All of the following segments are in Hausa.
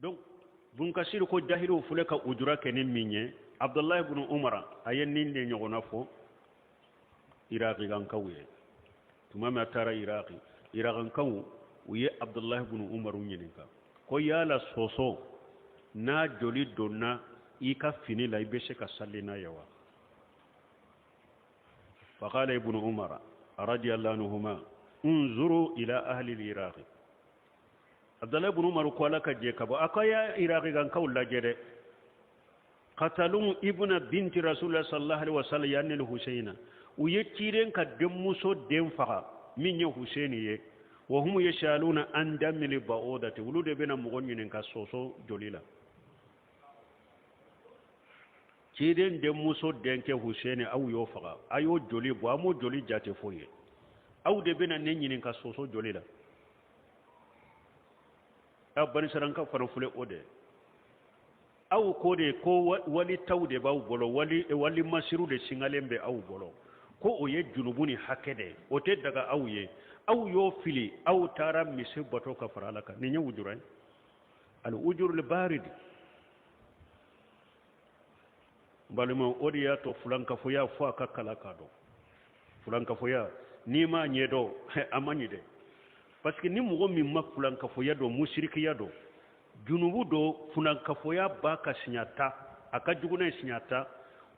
donc bun kasir ko jahilu fule ka ujura kenin minye Abdullah ibn Umar ayen nin de nyogona fo iraqi gan kawye tuma ma tara iraqi iraqan kaw uye Abdullah ibn Umar nyininka ko yala soso na joli donna ika fini la ibeshe ka sallina yawa فقال ابن عمر رضي الله عنهما انظروا الى اهل العراق عبد الله بن عمر قال لك جيكبا اكايا عراق كان كولا جده قتلوا ابن بنت رسول الله صلى الله عليه وسلم يعني الحسين ويتيرن كدمسو دنفا من حسين وهم يشالون عن دم البعوده ولود بين مغنين كسوسو جليلا kiden de muso denke Hussein aw yo faga ayo joli bo amo joli jate foye aw de bena nenyin ka soso joli la abani saranka fara fule ode aw ko de ko wali tawde baw bolo wali masiru de singalembe aw bolo ko o ye junubuni hakede o te daga aw ye aw yo fili aw tara mise bato ka faralaka ni nyu wujuray al ujur al barid balima odiya to fulanka foya fo aka kala kado fulanka foya ni ma nyedo amani de parce que ni mugo mi mak fulanka foya do mushriki do junubu do fulanka foya ba ka sinyata aka juguna sinyata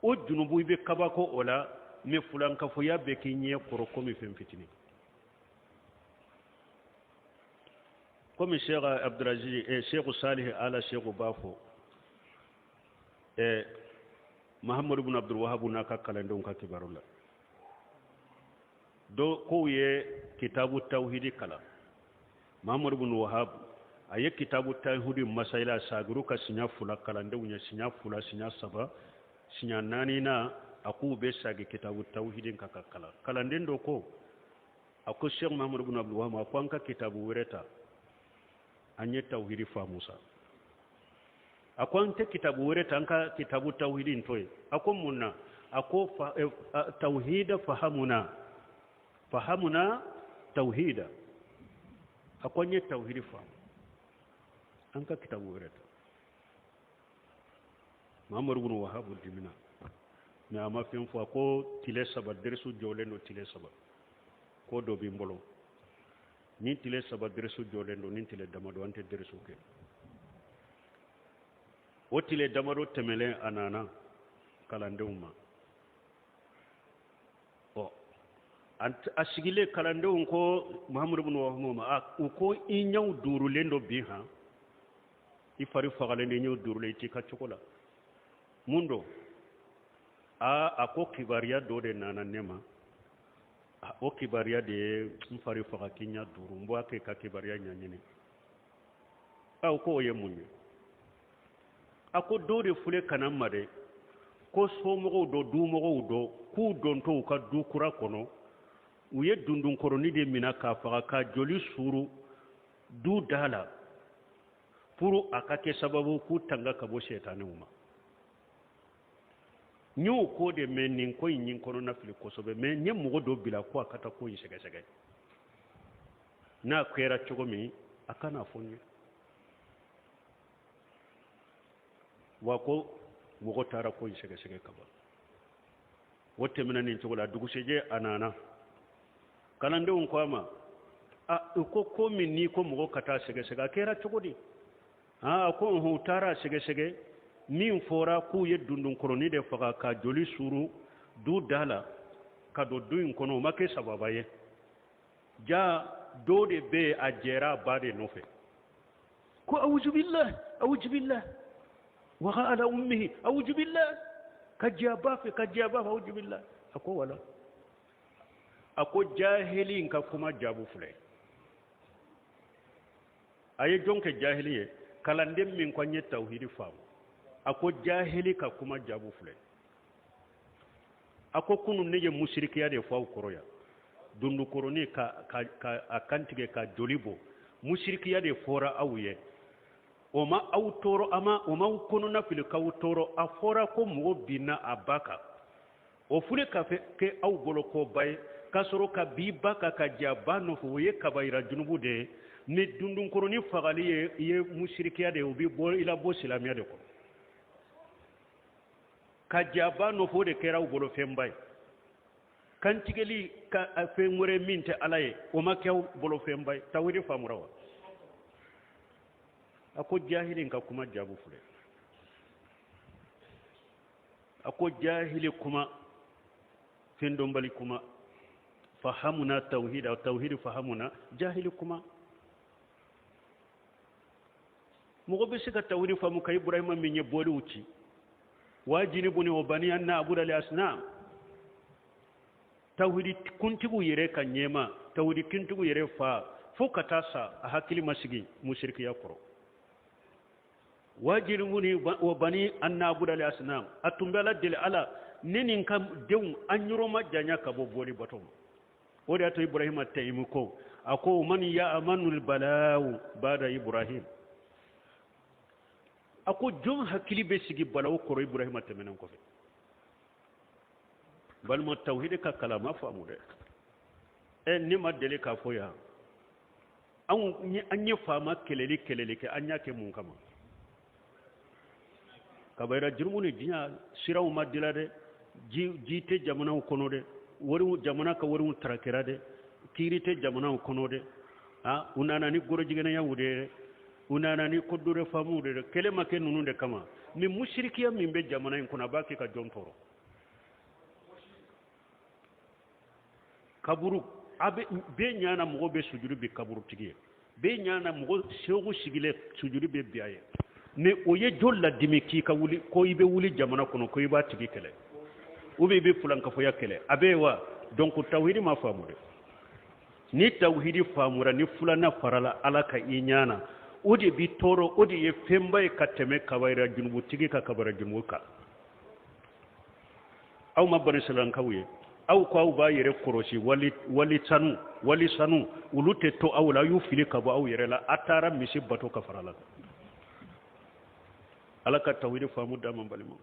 o junubu be kabako ola me fulanka foya be kinye koroko mi femfitini comme Cheikh Abdulaziz Cheikh Salih ala Cheikh Bafo Muhammad ibn Abdul Wahhab naka kalandon ka kibarula do ko ye kitabu tauhid kala Muhammad ibn Wahhab aye kitabu tauhid masaila saguru ka sinya fula kalandon nya sinya fula sinya saba sinya nani na aku be sagi kitabu tauhid ka kala kalanden do ko ako Sheikh Muhammad ibn Abdul Wahhab ko anka kitabu wereta anye tauhid fa Musa akon te kitabu wure tanka kitabu tauhidin toy akon munna ako tauhida fahamuna tauhida akon ye tauhidi fa anka kitabu wure ta Muhammad ibn Wahhab dimina na ma fen fo ko tile saba dersu jolendo tile saba ko do bi mbolo ni tile saba dersu jolendo ni tile damado ante dersu ke wotile damaro temele anana kalandeuma o asigile kalandeun ko Muhammad ibn Wahhab ko inyaw durule ndo biha ifari fagale ne nyaw durule ti ka chokola mundo ako kibariya do de nana nema o kibariya de mfari faga kinya duru mbo ake ka kibariya nyanyene ko ye munye ako dore fule kanan made ko somogo do dumogo do ku donto ka du kura kono uye dundun koroni de mina ka faga ka joli suru du dala puru akake sababu ku tanga ka bo shetane uma nyu ko de menin ko yin kono na fili ko sobe men nyem mugo do bila ko akata ko yisege sege na kwera chogomi akana fonye wako mugo tara ko sege sege kaba wote mina ni chogola duguseje anana kanande on kwama ko min ni ko mugo kata sege sege kera chogodi ko hu tara sege sege min fora ku yeddundun koroni de faga ka joli suru du dala ka do duin kono make sababaye ja do de be ajera bade nofe ko auzu billah wa ala ummihi auzu billah kajaba auzu billah ako wala ako jahilin ka kuma jabu fulay aye jonke jahiliye kalandem min ko nye tauhidi famu ako jahili ka kuma jabu fulay ako kunu neje mushrikiya de faw koroya dundu koroni ka akantige ka jolibo mushrikiya de fora awuye oma autoro ama oma kono na fil ka autoro afora ko mo bina abaka o fule ka fe ke aw bolo ko bay kasoro ka bi baka ka jabano fo ye kabaira junubu de ni dundun koroni fagali ye mushrikiya de ubi bo ila bo silamiya de ko ka jaba no fo de kera bolo fembay kan tigeli ka fe ngore minte alaye o makyaw bolo fembay tawiri famurawa ako jahilin ka kuma jabu fule ako jahili kuma fendon bali kuma fahamuna tauhid aw tauhid fahamuna jahili kuma mugo be sika tawhid famu kay ibrahima min ye boli wuci wajini buni wa bani anna abuda li asnam tawhid kuntigu yere kanyema tawhid kintigu yere fa fukata sa hakili masigi mushriki yakro wajini buni wa bani anna abuda li asnam atumbala dil ala ninin kam dew anyuro majanya kabo boli batom wodi ato ibrahima taymuko ako man ya amanul balaa bada ibrahim ako jon hakili be sigi balaw koro ibrahima temenen ko fe bal mo tawhid ka kalama famu de e ni ma dele ka foya an anye fama keleli ke anya ke mun kama kabayra jurmuni dinya siraw madila de jite jamana kono de wori jamana ka wori tarakira de kirite jamana kono de unana ni goro jigena ya wude unana ni kodure famu de kele make nunu de kama mi mushrikiya min be jamana in kuna baki ka jontoro kaburu abe be nyana mo be sujuru be kaburu tigiye be nyana mo shegu sigile sujuru be biaye ne oye jolla dimiki ka wuli ko ibe wuli jamana kono ko iba tigi kele ube be fulan ka foya kele abewa donc tawhidi ma famu de ni tawhidi famura ni fulana farala alaka inyana odi bi toro odi ye fembay kateme kabayra junubu tigi ka kabara junubu ka aw mabani salan kawye aw ko aw ba yere korosi wali sanu ulute to aw la yufili ka ba aw yere la atara misi bato ka farala alaka tawhidi famu da man balimo